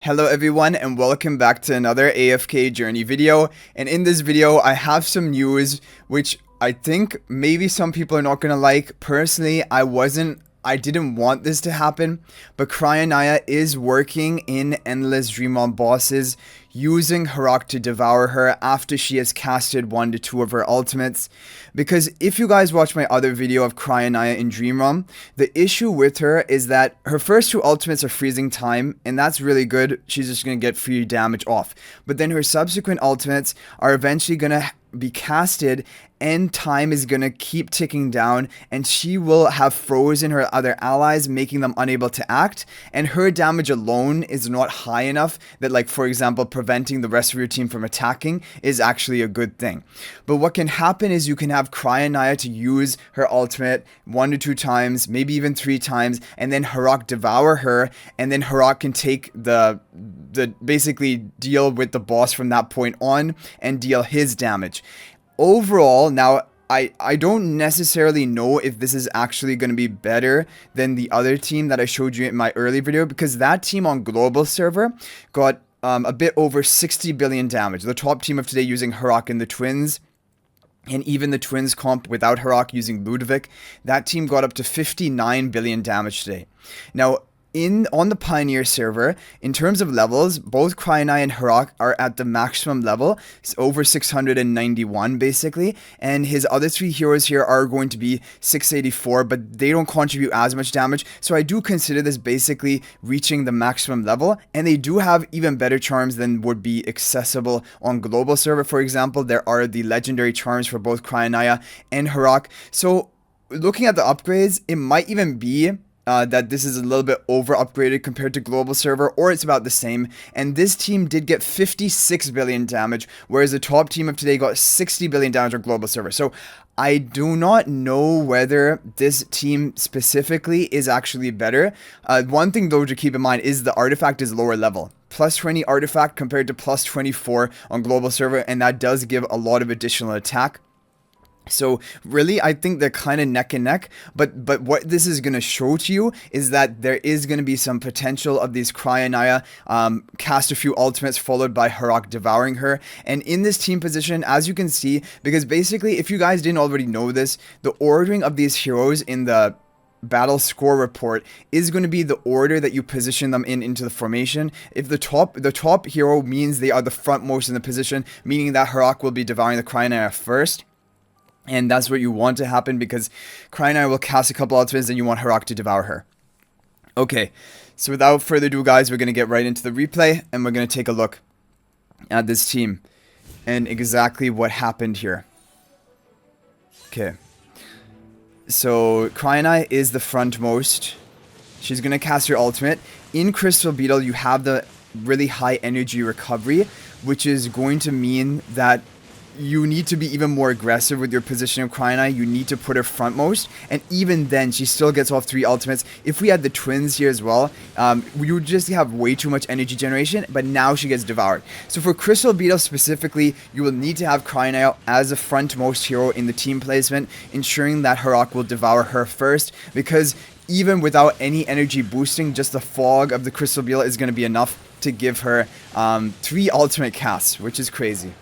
Hello everyone and welcome back to another AFK journey video, and in this video I have some news which I think maybe some people are not gonna like. Personally, I didn't want this to happen, but Cryonaia is working in Endless Dreamrealm bosses using Harak to devour her after she has casted 1 to 2 of her ultimates. Because if you guys watch my other video of Cryonaia in Dreamrealm, the issue with her is that her first 2 ultimates are freezing time, and that's really good. She's just going to get free damage off. But then her subsequent ultimates are eventually going to be casted, and time is gonna keep ticking down, and she will have frozen her other allies, making them unable to act, and her damage alone is not high enough that, like, for example, preventing the rest of your team from attacking is actually a good thing. But what can happen is you can have Cryonaia to use her ultimate 1 to 2 times, maybe even 3 times, and then Harak devour her, and then Harak can take the basically deal with the boss from that point on and deal his damage. Overall, now I don't necessarily know if this is actually going to be better than the other team that I showed you in my early video, because that team on global server got a bit over 60 billion damage. The top team of today using Harak and the Twins, and even the Twins comp without Harak using Ludovic, that team got up to 59 billion damage today. Now, on the Pioneer server, in terms of levels, both Cryonaia and Harak are at the maximum level. It's over 691 basically, and his other 3 heroes here are going to be 684, but they don't contribute as much damage, so I do consider this basically reaching the maximum level. And they do have even better charms than would be accessible on global server. For example, there are the legendary charms for both Cryonaia and Harak. So looking at the upgrades, it might even be that this is a little bit over upgraded compared to global server, or it's about the same. And this team did get 56 billion damage, whereas the top team of today got 60 billion damage on global server. So I do not know whether this team specifically is actually better. One thing though to keep in mind is the artifact is lower level. Plus 20 artifact compared to plus 24 on global server, and that does give a lot of additional attack. So really, I think they're kind of neck and neck, but what this is going to show to you is that there is going to be some potential of these Cryonaia cast a few ultimates followed by Harak devouring her. And in this team position, as you can see, because basically, if you guys didn't already know this, the ordering of these heroes in the battle score report is going to be the order that you position them into the formation. If the top hero means they are the frontmost in the position, meaning that Harak will be devouring the Cryonaia first. And that's what you want to happen, because Cryonaia will cast a couple ultimates and you want Harak to devour her. Okay, so without further ado, guys, we're going to get right into the replay, and we're going to take a look at this team and exactly what happened here. Okay, so Cryonaia is the frontmost. She's going to cast her ultimate. In Crystal Beetle, you have the really high energy recovery, which is going to mean that you need to be even more aggressive with your position of Cryonaia. You need to put her frontmost, and even then, she still gets off 3 ultimates. If we had the Twins here as well, you would just have way too much energy generation, but now she gets devoured. So for Crystal Beetle specifically, you will need to have Cryonaia as a frontmost hero in the team placement, ensuring that Harak will devour her first, because even without any energy boosting, just the fog of the Crystal Beetle is going to be enough to give her 3 ultimate casts, which is crazy.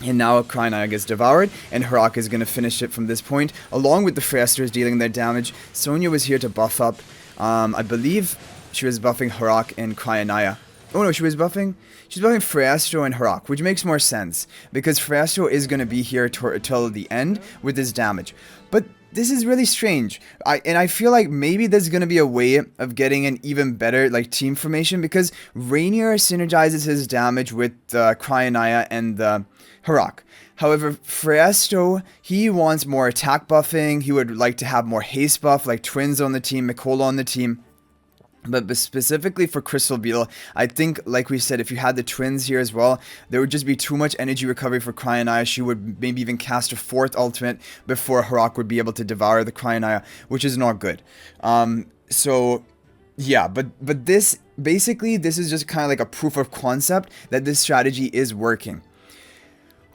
And now Cryonaia gets devoured, and Harak is going to finish it from this point, along with the Freesters dealing their damage. Sonya was here to buff up. I believe she was buffing Harak and Cryonaia. Oh no, she's buffing Freestro and Harak, which makes more sense, because Freestro is going to be here till the end with his damage. But this is really strange. I feel like maybe there's going to be a way of getting an even better team formation, because Rainier synergizes his damage with Cryonaia and the Harak. However, Freesto, he wants more attack buffing. He would like to have more haste buff, like Twins on the team, Mikola on the team. But specifically for Crystal Beetle, I think, like we said, if you had the Twins here as well, there would just be too much energy recovery for Cryonaia. She would maybe even cast a 4th ultimate before Harak would be able to devour the Cryonaia, which is not good. So yeah, but this, basically, this is just kind of like a proof of concept that this strategy is working.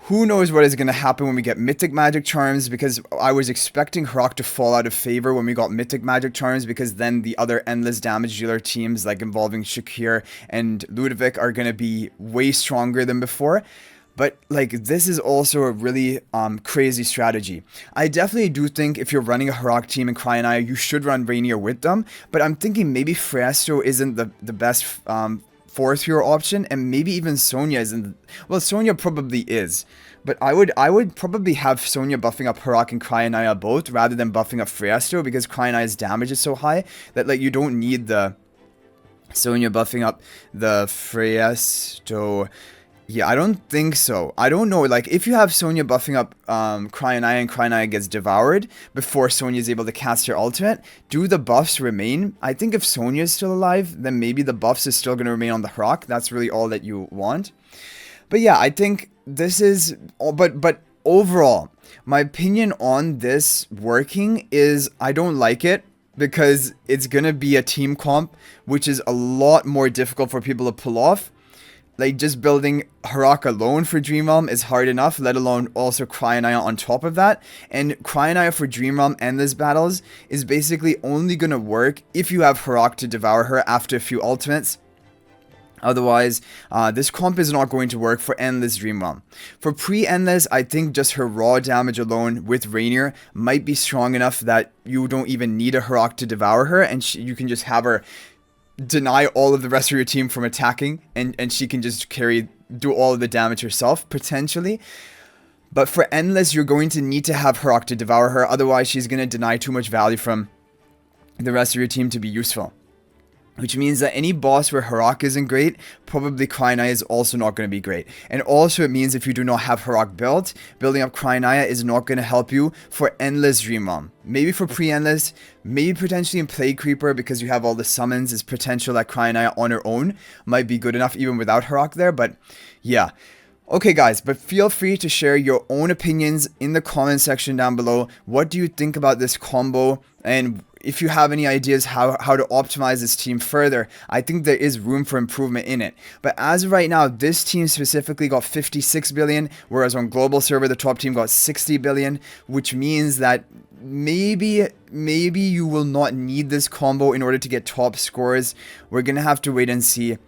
Who knows what is going to happen when we get Mythic Magic Charms, because I was expecting Harak to fall out of favor when we got Mythic Magic Charms, because then the other endless damage dealer teams like involving Shakir and Ludovic are going to be way stronger than before. But like, this is also a really crazy strategy. I definitely do think if you're running a Harak team in Cryonaia, you should run Rainier with them. But I'm thinking maybe Fresto isn't the best fourth hero option, and maybe even Sonya isn't. Well, Sonya probably is, but I would probably have Sonya buffing up Harak and Cryonaia both rather than buffing up Fresto, because Cryonaia's damage is so high that like you don't need the Sonya buffing up the Fresto. Yeah, I don't think so. I don't know. Like, if you have Sonya buffing up Cryonaia and Cryonaia gets devoured before Sonya is able to cast her ultimate, do the buffs remain? I think if Sonya is still alive, then maybe the buffs is still going to remain on the Harak. That's really all that you want. But yeah, I think this is... But overall, my opinion on this working is I don't like it, because it's going to be a team comp, which is a lot more difficult for people to pull off. Like, just building Harak alone for Dream Realm is hard enough, let alone also Cryonaia on top of that. And Cryonaia for Dream Realm Endless Battles is basically only going to work if you have Harak to devour her after a few ultimates. Otherwise, this comp is not going to work for Endless Dream Realm. For pre-Endless, I think just her raw damage alone with Rainier might be strong enough that you don't even need a Harak to devour her, and you can just have her deny all of the rest of your team from attacking, and she can just do all of the damage herself, potentially. But for Endless, you're going to need to have Harak to devour her, otherwise she's going to deny too much value from the rest of your team to be useful. Which means that any boss where Harak isn't great, probably Cryonaia is also not going to be great. And also it means if you do not have Harak built, building up Cryonaia is not going to help you for Endless Dream Realm. Maybe for pre-Endless, maybe potentially in Plague Creeper, because you have all the summons, is potential that Cryonaia on her own might be good enough even without Harak there, but yeah. Okay guys, but feel free to share your own opinions in the comment section down below. What do you think about this combo? And if you have any ideas how to optimize this team further, I think there is room for improvement in it. But as of right now, this team specifically got 56 billion, whereas on global server, the top team got 60 billion, which means that maybe you will not need this combo in order to get top scores. We're going to have to wait and see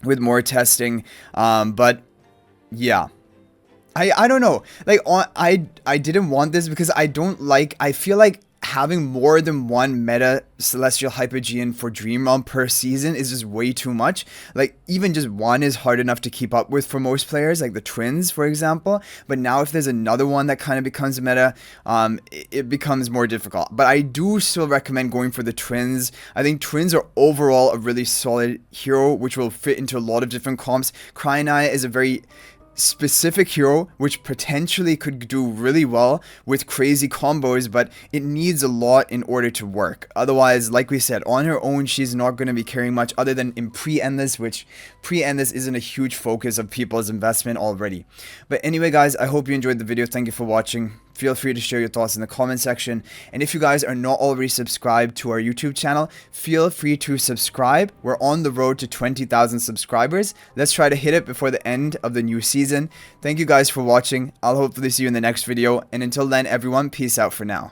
with more testing. But yeah. I don't know. Like, I didn't want this because I feel like having more than one meta Celestial Hypogean for Dream Realm per season is just way too much. Like, even just one is hard enough to keep up with for most players, like the Twins, for example. But now if there's another one that kind of becomes meta, it becomes more difficult. But I do still recommend going for the Twins. I think Twins are overall a really solid hero, which will fit into a lot of different comps. Cryonaia is a very specific hero which potentially could do really well with crazy combos, but it needs a lot in order to work. Otherwise, like we said, on her own she's not going to be carrying much other than in pre-Endless, which pre-Endless isn't a huge focus of people's investment already. But anyway guys, I hope you enjoyed the video. Thank you for watching. Feel free to share your thoughts in the comment section. And if you guys are not already subscribed to our YouTube channel, feel free to subscribe. We're on the road to 20,000 subscribers. Let's try to hit it before the end of the new season. Thank you guys for watching. I'll hopefully see you in the next video. And until then, everyone, peace out for now.